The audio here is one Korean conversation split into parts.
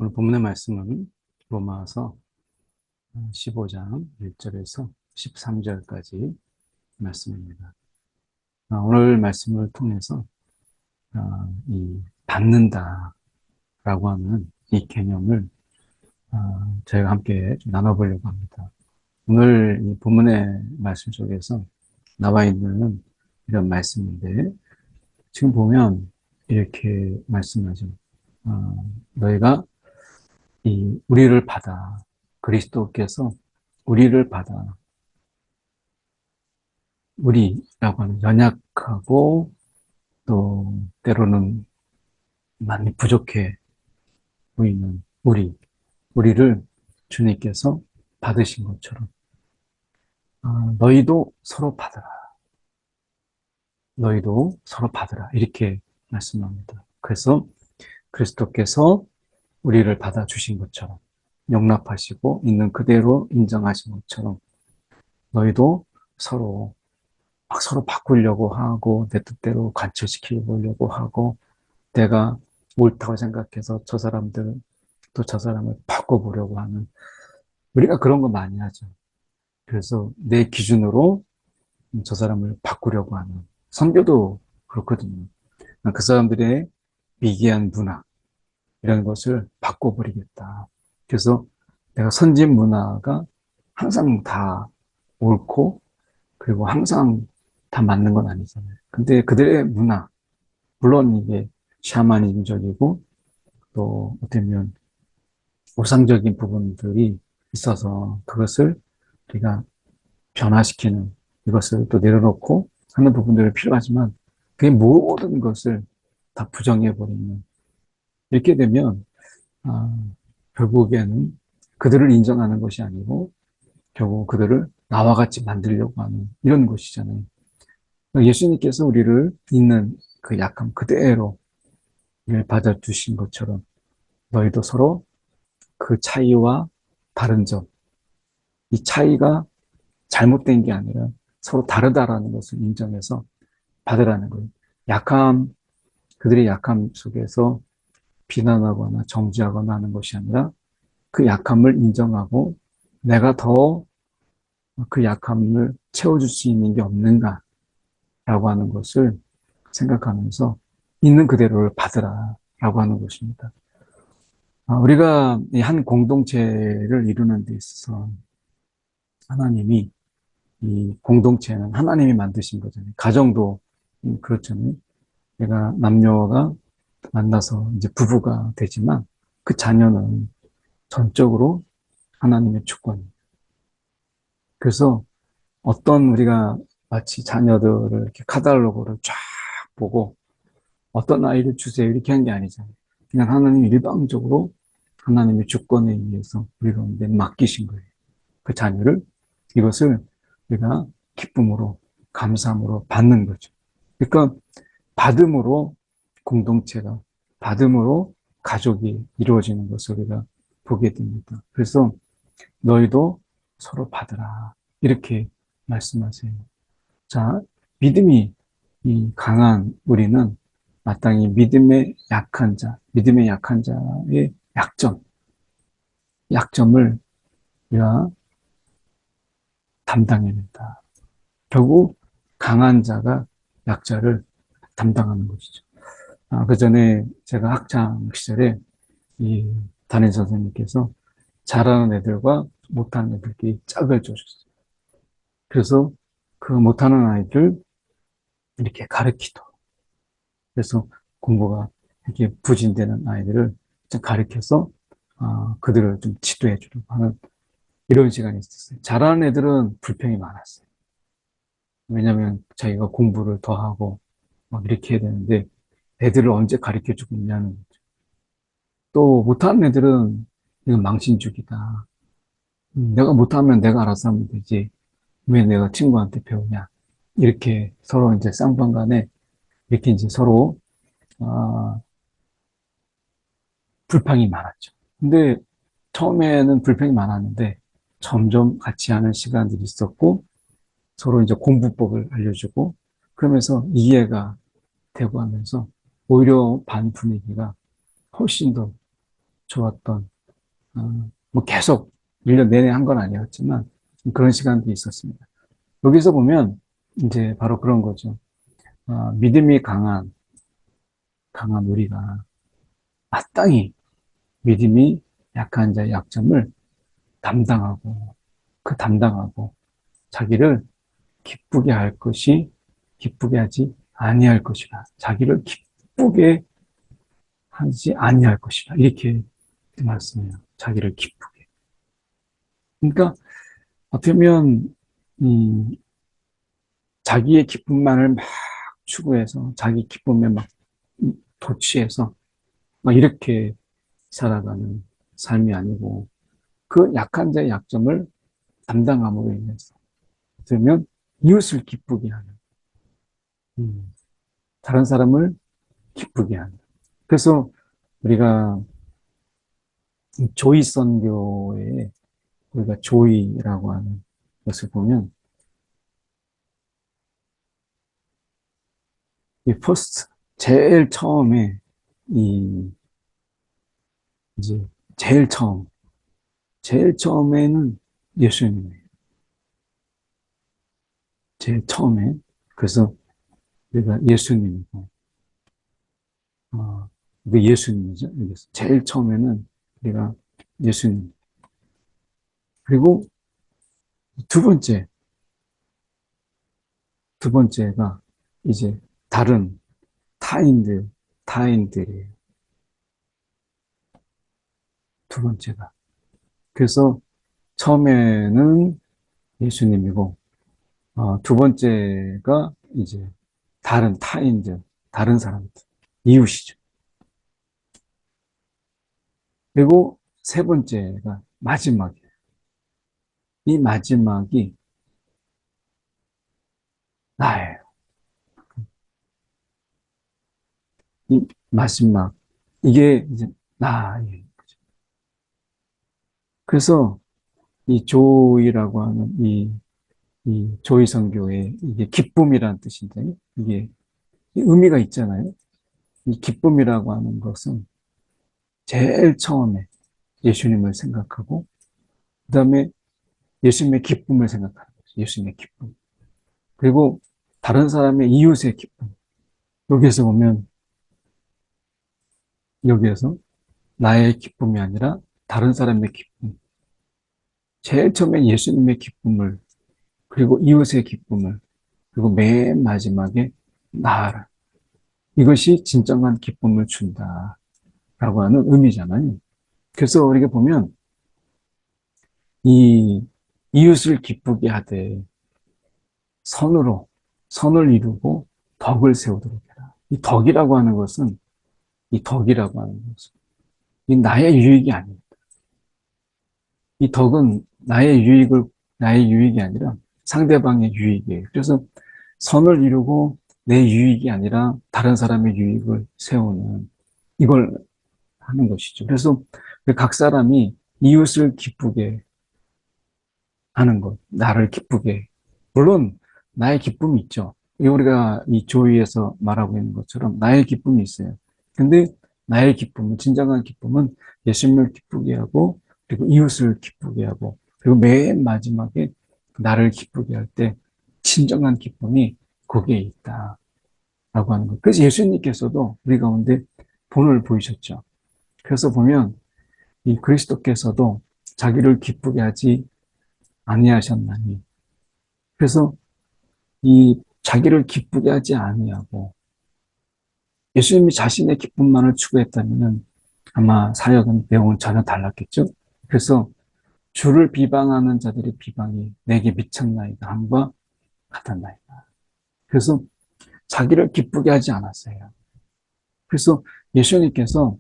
오늘 본문의 말씀은 로마서 15장 1절에서 13절까지 말씀입니다. 오늘 말씀을 통해서 이 받는다라고 하는 이 개념을 저희가 함께 좀 나눠보려고 합니다. 오늘 이 본문의 말씀 속에서 나와 있는 이런 말씀인데, 지금 보면 이렇게 말씀하죠. 너희가 우리를 받아, 그리스도께서 우리를 받아, 우리라고 하는 연약하고 또 때로는 많이 부족해 보이는 우리를 주님께서 받으신 것처럼 너희도 서로 받으라. 너희도 서로 받으라. 이렇게 말씀합니다. 그래서 그리스도께서 우리를 받아주신 것처럼 용납하시고 있는 그대로 인정하신 것처럼 너희도 서로 바꾸려고 하고 내 뜻대로 관철시키려고 하고 내가 옳다고 생각해서 저 사람들 또 저 사람을 바꿔보려고 하는, 우리가 그런 거 많이 하죠. 그래서 내 기준으로 저 사람을 바꾸려고 하는, 선교도 그렇거든요. 그 사람들의 미개한 문화 이런 것을 바꿔버리겠다. 그래서 내가 선진 문화가 항상 다 옳고 그리고 항상 다 맞는 건 아니잖아요. 근데 그들의 문화, 물론 이게 샤머니즘적이고 또 어쩌면 우상적인 부분들이 있어서 그것을 우리가 변화시키는, 이것을 또 내려놓고 하는 부분들이 필요하지만 그 모든 것을 다 부정해버리는, 이렇게 되면 아, 결국에는 그들을 인정하는 것이 아니고 결국 그들을 나와 같이 만들려고 하는 이런 것이잖아요. 예수님께서 우리를 있는 그 약함 그대로 받아주신 것처럼 너희도 서로 그 차이와 다른 점, 이 차이가 잘못된 게 아니라 서로 다르다라는 것을 인정해서 받으라는 거예요. 약함, 그들의 약함 속에서 비난하거나 정죄하거나 하는 것이 아니라 그 약함을 인정하고 내가 더 그 약함을 채워줄 수 있는 게 없는가라고 하는 것을 생각하면서 있는 그대로를 받으라라고 하는 것입니다. 우리가 이 한 공동체를 이루는 데 있어서 하나님이, 이 공동체는 하나님이 만드신 거잖아요. 가정도 그렇잖아요. 내가 남녀가 만나서 이제 부부가 되지만 그 자녀는 전적으로 하나님의 주권입니다. 그래서 어떤 우리가 마치 자녀들을 이렇게 카탈로그를 쫙 보고 어떤 아이를 주세요 이렇게 한 게 아니잖아요. 그냥 하나님이 일방적으로 하나님의 주권에 의해서 우리 가운데 맡기신 거예요. 그 자녀를, 이것을 우리가 기쁨으로 감사함으로 받는 거죠. 그러니까 받음으로 공동체가, 받음으로 가족이 이루어지는 것을 우리가 보게 됩니다. 그래서 너희도 서로 받으라 이렇게 말씀하세요. 자, 믿음이 이 강한 우리는 마땅히 믿음의 약한 자의 약점을 우리가 담당해야 된다. 결국 강한 자가 약자를 담당하는 것이죠. 그 전에 제가 학창 시절에 이 담임 선생님께서 잘하는 애들과 못하는 애들끼리 짝을 줘줬어요. 그래서 그 못하는 아이들 이렇게 가르치도록. 그래서 공부가 이렇게 부진되는 아이들을 좀 가르쳐서 그들을 좀 지도해 주려고 하는 이런 시간이 있었어요. 잘하는 애들은 불평이 많았어요. 왜냐하면 자기가 공부를 더 하고 막 이렇게 해야 되는데 애들을 언제 가르쳐 주고 있냐는 거죠. 또 못하는 애들은 이건 망신주기다. 내가 못하면 내가 알아서 하면 되지. 왜 내가 친구한테 배우냐. 이렇게 서로 이제 쌍방간에 이렇게 이제 서로 아, 불평이 많았죠. 근데 처음에는 불평이 많았는데 점점 같이 하는 시간들이 있었고 서로 이제 공부법을 알려주고 그러면서 이해가 되고 하면서 오히려 반 분위기가 훨씬 더 좋았던, 뭐 계속 1년 내내 한 건 아니었지만 그런 시간도 있었습니다. 여기서 보면 이제 바로 그런 거죠. 믿음이 강한 우리가 마땅히 믿음이 약한 자의 약점을 담당하고 담당하고 자기를 기쁘게 할 것이 기쁘게 하지 아니할 것이라 자기를 기쁘게 하지 아니할 것이라 이렇게 말씀해요. 자기를 기쁘게. 그러니까 어떻게 보면 자기의 기쁨만을 막 추구해서 자기 기쁨에 막 도취해서 막 이렇게 살아가는 삶이 아니고 그 약한 자의 약점을 담당함으로 인해서 그러면 이웃을 기쁘게 하는 다른 사람을 기쁘게 하는 그래서 우리가 조이 선교에 우리가 조이라고 하는 것을 보면 이 퍼스트 제일 처음에 이 이제 제일 처음에는 예수님이에요. 제일 처음에 그래서 우리가 예수님이고 그 예수님이죠. 제일 처음에는 우리가 예수님 그리고 두 번째 두 번째가 이제 다른 타인들이에요. 두 번째가 그래서 처음에는 예수님이고 두 번째가 이제 다른 타인들, 다른 사람들, 이웃이죠. 그리고 세 번째가 마지막이에요. 이 마지막이 나예요. 이 마지막, 이게 이제 나예요. 그래서 이 조이라고 하는 이 조이 선교의 이게 기쁨이라는 뜻인데, 이게 의미가 있잖아요. 이 기쁨이라고 하는 것은 제일 처음에 예수님을 생각하고, 그 다음에 예수님의 기쁨을 생각하는 거죠. 예수님의 기쁨. 그리고 다른 사람의 이웃의 기쁨. 여기에서 보면, 여기에서 나의 기쁨이 아니라 다른 사람의 기쁨. 제일 처음에 예수님의 기쁨을, 그리고 이웃의 기쁨을, 그리고 맨 마지막에 나를. 이것이 진정한 기쁨을 준다라고 하는 의미잖아요. 그래서 우리가 보면 이 이웃을 기쁘게 하되 선을 이루고 덕을 세우도록 해라. 이 덕이라고 하는 것은 이 나의 유익이 아닙니다. 이 덕은 나의 유익이 아니라 상대방의 유익이에요. 그래서 선을 이루고 내 유익이 아니라 다른 사람의 유익을 세우는 이걸 하는 것이죠. 그래서 각 사람이 이웃을 기쁘게 하는 것, 나를 기쁘게. 물론 나의 기쁨이 있죠. 우리가 이 조의에서 말하고 있는 것처럼 나의 기쁨이 있어요. 근데 나의 기쁨은, 진정한 기쁨은 예수님을 기쁘게 하고, 그리고 이웃을 기쁘게 하고, 그리고 맨 마지막에 나를 기쁘게 할 때 진정한 기쁨이 거기에 있다. 라고 하는 것. 그래서 예수님께서도 우리 가운데 본을 보이셨죠. 그래서 보면 이 그리스도께서도 자기를 기쁘게 하지 아니하셨나니. 그래서 이 자기를 기쁘게 하지 아니하고 예수님이 자신의 기쁨만을 추구했다면 아마 사역은 내용은 전혀 달랐겠죠. 그래서 주를 비방하는 자들의 비방이 내게 미쳤나이다 함과 같았나이다. 그래서 자기를 기쁘게 하지 않았어요. 그래서 예수님께서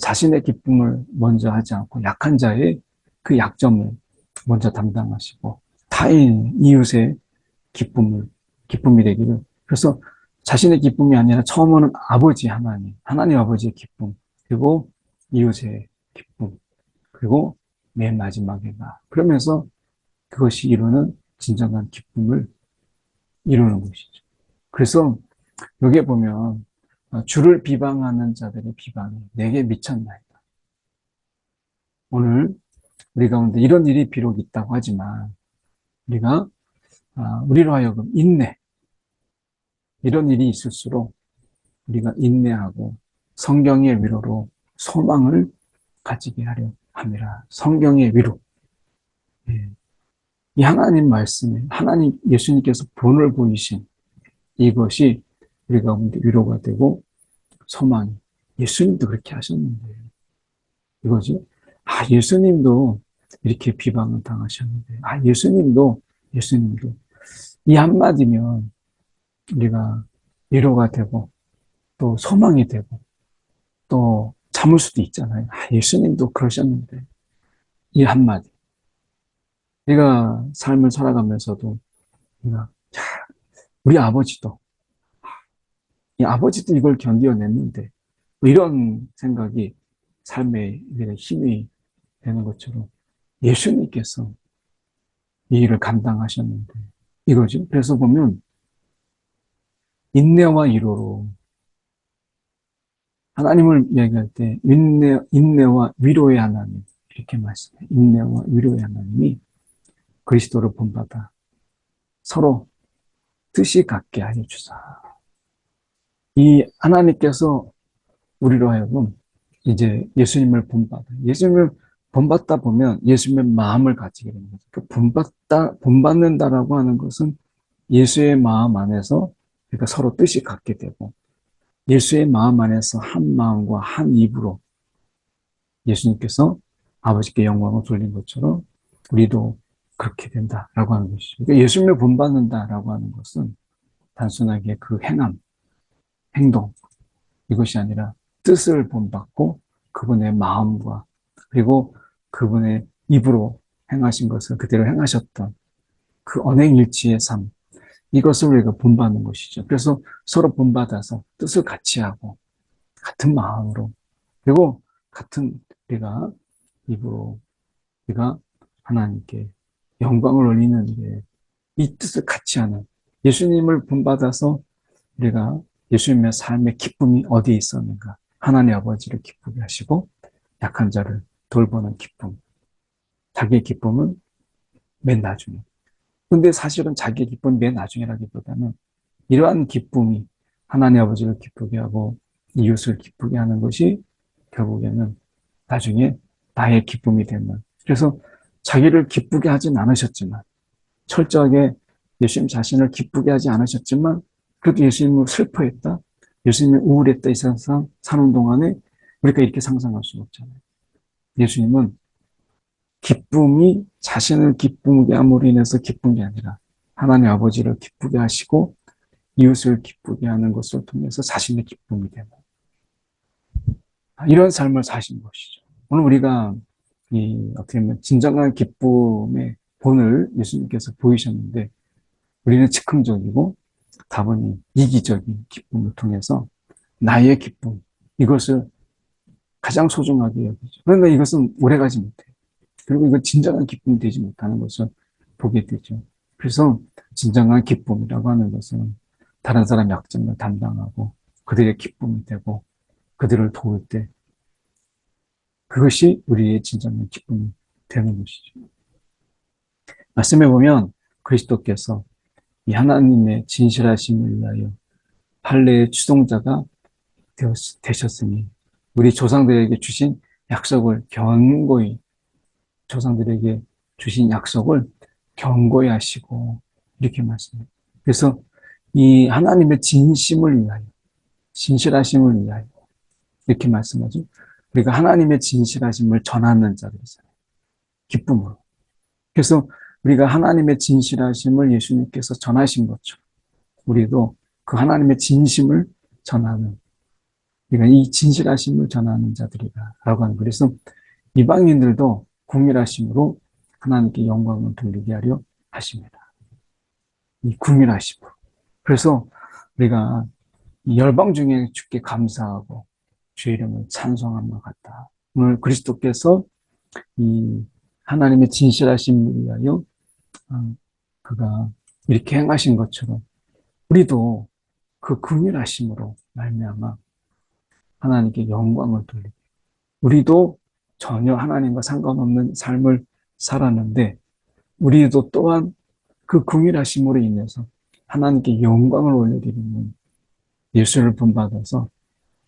자신의 기쁨을 먼저 하지 않고 약한 자의 그 약점을 먼저 담당하시고 이웃의 기쁨이 되기를. 그래서 자신의 기쁨이 아니라 처음으로는 하나님 아버지의 기쁨, 그리고 이웃의 기쁨, 그리고 맨 마지막에 나. 그러면서 그것이 이루는 진정한 기쁨을 이루는 것이죠. 그래서 여기에 보면 주를 비방하는 자들의 비방이 내게 미쳤나이다. 오늘 우리 가운데 이런 일이 비록 있다고 하지만 우리로 하여금 이런 일이 있을수록 우리가 인내하고 성경의 위로로 소망을 가지게 하려 함이라. 성경의 위로. 예. 이 하나님 말씀에 하나님 예수님께서 본을 보이신 이것이 우리 가운데 위로가 되고 소망이. 예수님도 그렇게 하셨는데 이거지. 예수님도 이렇게 비방을 당하셨는데 예수님도 이 한마디면 우리가 위로가 되고 또 소망이 되고 또 참을 수도 있잖아요. 예수님도 그러셨는데 이 한마디. 우리가 삶을 살아가면서도 우리가 우리 아버지도 이걸 견뎌냈는데 뭐 이런 생각이 삶에 힘이 되는 것처럼 예수님께서 이 일을 감당하셨는데 이거죠. 그래서 보면 인내와 위로로 하나님을 얘기할 때 인내와 위로의 하나님 이렇게 말씀해요. 인내와 위로의 하나님이 그리스도를 본받아 서로 뜻이 같게 하여 주사. 이 하나님께서 우리로 하여금 이제 예수님을 본받다 보면 예수님의 마음을 가지게 되는 거죠. 그 본받는다라고 하는 것은 예수의 마음 안에서 그러니까 서로 뜻이 같게 되고 예수의 마음 안에서 한 마음과 한 입으로 예수님께서 아버지께 영광을 돌린 것처럼 우리도 그렇게 된다라고 하는 것이죠. 그러니까 예수님을 본받는다라고 하는 것은 단순하게 그 행동, 이것이 아니라 뜻을 본받고 그분의 마음과 그리고 그분의 입으로 행하신 것을 그대로 행하셨던 그 언행일치의 삶, 이것을 우리가 본받는 것이죠. 그래서 서로 본받아서 뜻을 같이 하고 같은 마음으로 그리고 같은 우리가 입으로 우리가 하나님께 영광을 올리는 게 이 뜻을 같이 하는 예수님을 본받아서 우리가 예수님의 삶의 기쁨이 어디에 있었는가? 하나님 아버지를 기쁘게 하시고 약한 자를 돌보는 기쁨. 자기의 기쁨은 맨 나중에. 근데 사실은 자기의 기쁨은 맨 나중이라기보다는 이러한 기쁨이 하나님 아버지를 기쁘게 하고 이웃을 기쁘게 하는 것이 결국에는 나중에 나의 기쁨이 되는. 그래서 자기를 기쁘게 하진 않으셨지만 철저하게 예수님 자신을 기쁘게 하지 않으셨지만 그래도 예수님을 슬퍼했다. 예수님이 우울했다. 이 세상 사는 동안에 우리가 이렇게 상상할 수가 없잖아요. 예수님은 기쁨이 자신을 기쁘게 함으로 인해서 기쁜 게 아니라 하나님 아버지를 기쁘게 하시고 이웃을 기쁘게 하는 것을 통해서 자신의 기쁨이 되는 이런 삶을 사신 것이죠. 오늘 우리가 어떻게 보면 진정한 기쁨의 본을 예수님께서 보이셨는데 우리는 즉흥적이고 다분히 이기적인 기쁨을 통해서 나의 기쁨, 이것을 가장 소중하게 여기죠. 그런데 이것은 오래가지 못해요. 그리고 이건 진정한 기쁨이 되지 못하는 것을 보게 되죠. 그래서 진정한 기쁨이라고 하는 것은 다른 사람의 약점을 담당하고 그들의 기쁨이 되고 그들을 도울 때 그것이 우리의 진정한 기쁨이 되는 것이죠. 말씀해 보면 그리스도께서 이 하나님의 진실하심을 위하여 판례의 추종자가 되셨으니 우리 조상들에게 주신 약속을 조상들에게 주신 약속을 견고히 하시고 이렇게 말씀해요. 그래서 이 하나님의 진실하심을 위하여 이렇게 말씀하죠. 우리가 하나님의 진실하심을 전하는 자들이잖아요. 기쁨으로. 그래서 우리가 하나님의 진실하심을 예수님께서 전하신 것처럼 우리도 그 하나님의 진심을 전하는 우리가 이 진실하심을 전하는 자들이다 라고 하는 거예요. 그래서 이방인들도 궁일하심으로 하나님께 영광을 돌리게 하려 하십니다. 이 궁일하심으로. 그래서 우리가 이 열방 중에 주께 감사하고 주의 이름을 찬송한 것 같다. 오늘 그리스도께서 이 하나님의 진실하심을 위하여 그가 이렇게 행하신 것처럼 우리도 그 긍휼하심으로 말미암아 하나님께 영광을 돌리고 우리도 전혀 하나님과 상관없는 삶을 살았는데 우리도 또한 그 긍휼하심으로 인해서 하나님께 영광을 올려드리는 예수를 본받아서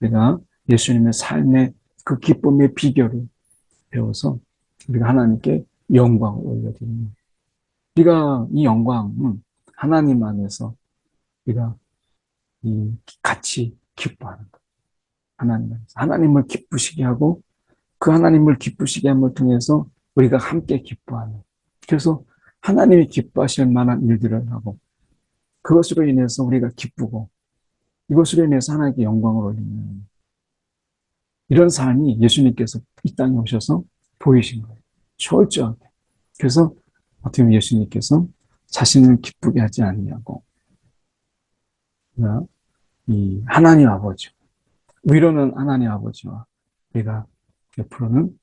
우리가 예수님의 삶의 그 기쁨의 비결을 배워서 우리가 하나님께 영광을 올려드리는 우리가 이 영광은 하나님 안에서 우리가 이 같이 기뻐하는 것. 하나님 안에서 하나님을 기쁘시게 하고 그 하나님을 기쁘시게 함을 통해서 우리가 함께 기뻐하는 그래서 하나님이 기뻐하실 만한 일들을 하고 그것으로 인해서 우리가 기쁘고 이것으로 인해서 하나님께 영광을 올리는 이런 삶이 예수님께서 이 땅에 오셔서 보이신 거예요. 철저하게. 그래서 어떻게 보면 예수님께서 자신을 기쁘게 하지 않냐고 이 하나님 아버지 위로는 하나님 아버지와 우리가 옆으로는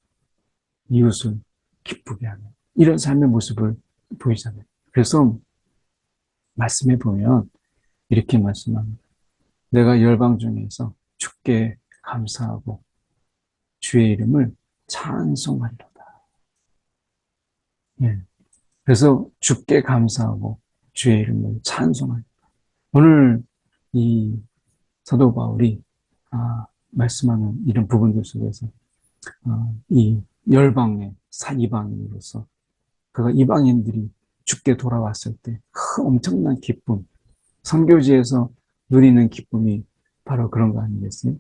이웃을 기쁘게 하는 이런 삶의 모습을 보이잖아요. 그래서 말씀해 보면 이렇게 말씀합니다. 내가 열방 중에서 주께 감사하고 주의 이름을 찬송하리로다. 예. 그래서 주께 감사하고 주의 이름을 찬송하리로다. 오늘 이 사도 바울이 말씀하는 이런 부분들 속에서 이 열방의 이방인으로서 그가 이방인들이 주께 돌아왔을 때 엄청난 기쁨, 선교지에서 누리는 기쁨이 바로 그런 거 아니겠어요?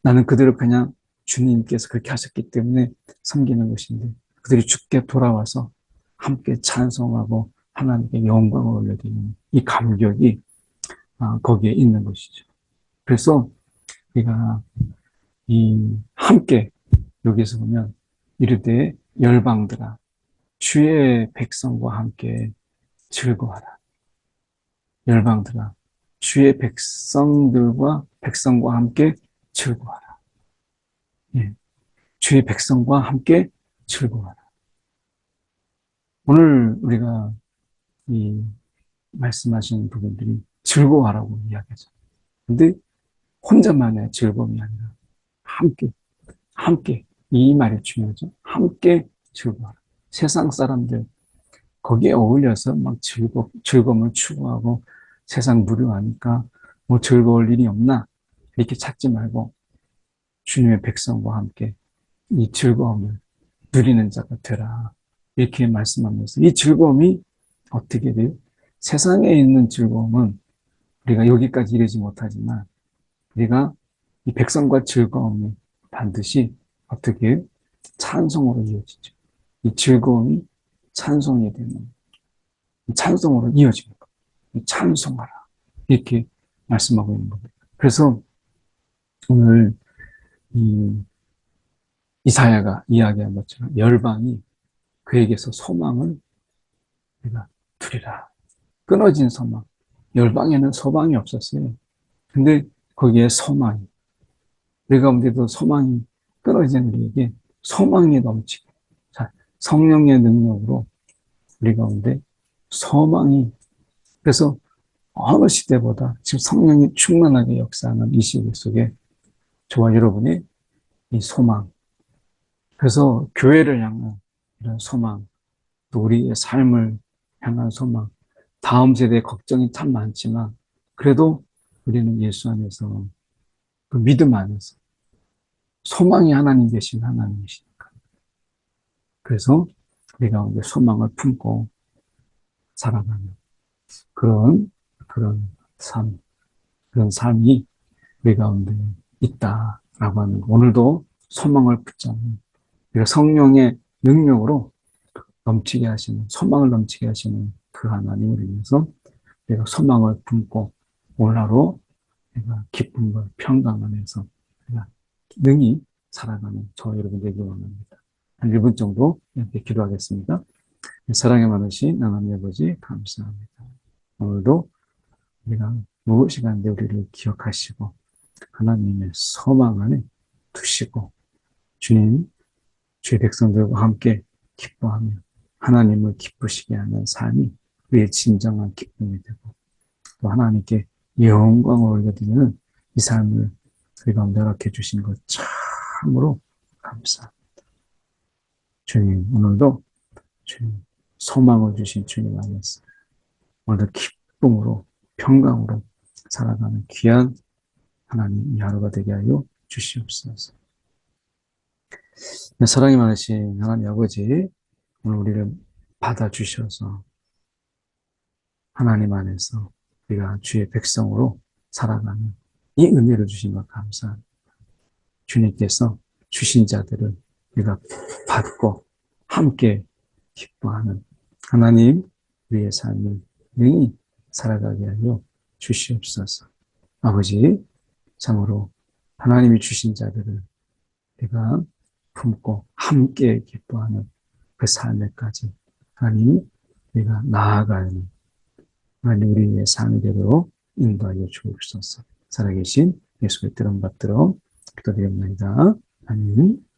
나는 그들을 그냥 주님께서 그렇게 하셨기 때문에 섬기는 것인데 그들이 주께 돌아와서 함께 찬송하고 하나님께 영광을 올려드리는 이 감격이 거기에 있는 것이죠. 그래서 우리가 이 함께 여기서 보면 이르되 열방들아 주의 백성과 함께 즐거워하라. 열방들아 주의 백성과 함께 즐거워하라. 예, 주의 백성과 함께 즐거워하라. 오늘 우리가 이 말씀하신 부분들이 즐거워하라고 이야기하죠. 근데 혼자만의 즐거움이 아니라 함께 이 말이 중요하죠. 함께 즐거워하라. 세상 사람들 거기에 어울려서 막 즐거움을 추구하고 세상 무료하니까 뭐 즐거울 일이 없나 이렇게 찾지 말고 주님의 백성과 함께 이 즐거움을 누리는 자가 되라. 이렇게 말씀하면서 이 즐거움이 어떻게 돼요? 세상에 있는 즐거움은 우리가 여기까지 이르지 못하지만 우리가 이 백성과 즐거움이 반드시 어떻게 찬송으로 이어지죠. 이 즐거움이 찬송이 되는 찬송으로 이어집니다. 찬송하라. 이렇게 말씀하고 있는 겁니다. 그래서 오늘 이 이사야가 이야기한 것처럼 열방이 그에게서 소망을 우리가 두리라. 끊어진 소망. 열방에는 소망이 없었어요. 근데 거기에 소망이 우리 가운데도 소망이 끊어진 우리에게 소망이 넘치고 성령의 능력으로 우리 가운데 소망이 그래서 어느 시대보다 지금 성령이 충만하게 역사하는 이 시대 속에 저와 여러분의 이 소망 그래서 교회를 향한 이런 소망 또 우리의 삶을 향한 소망 다음 세대의 걱정이 참 많지만 그래도 우리는 예수 안에서 그 믿음 안에서 소망이 하나님 계신 하나님이시니까 그래서 우리 가운데 소망을 품고 살아가는 그런 그런 삶이 우리 가운데 있다라고 하는 거. 오늘도 소망을 붙잡는 우리가 성령의 능력으로 넘치게 하시는 소망을 넘치게 하시는 그 하나님을 위해서 우리가 소망을 품고 오늘 하루 우리가 기쁨과 평강 안에서 우리가 능히 살아가는 저 여러분 되기 원합니다. 한 1분 정도 이렇게 기도하겠습니다. 사랑에 많으신 하나님 아버지 감사합니다. 오늘도 우리가 무엇이간데 우리를 기억하시고 하나님의 소망 안에 두시고 주님, 주의 백성들과 함께 기뻐하며 하나님을 기쁘시게 하는 삶이 우리의 진정한 기쁨이 되고 또 하나님께 영광을 올려드리는 이 삶을 우리 가운데 허락해 주신 것 참 참으로 감사합니다. 주님, 오늘도 주님, 소망을 주신 주님 안에서 오늘도 기쁨으로, 평강으로 살아가는 귀한 하나님 이 하루가 되게 하여 주시옵소서. 사랑이 많으신 하나님 아버지, 오늘 우리를 받아주셔서 하나님 안에서 우리가 주의 백성으로 살아가는 이 은혜를 주신 것 감사합니다. 주님께서 주신 자들을 우리가 받고 함께 기뻐하는 하나님 우리의 삶을 능히 살아가게 하여 주시옵소서. 아버지, 참으로 하나님이 주신 자들을 우리가 품고 함께 기뻐하는 그 삶에까지 하나님이 우리가 나아가는 하나님 우리의 삶이 되도록 인도하여 주옵소서. 살아계신 예수의 들음 받들어 기도드립니다. 아멘.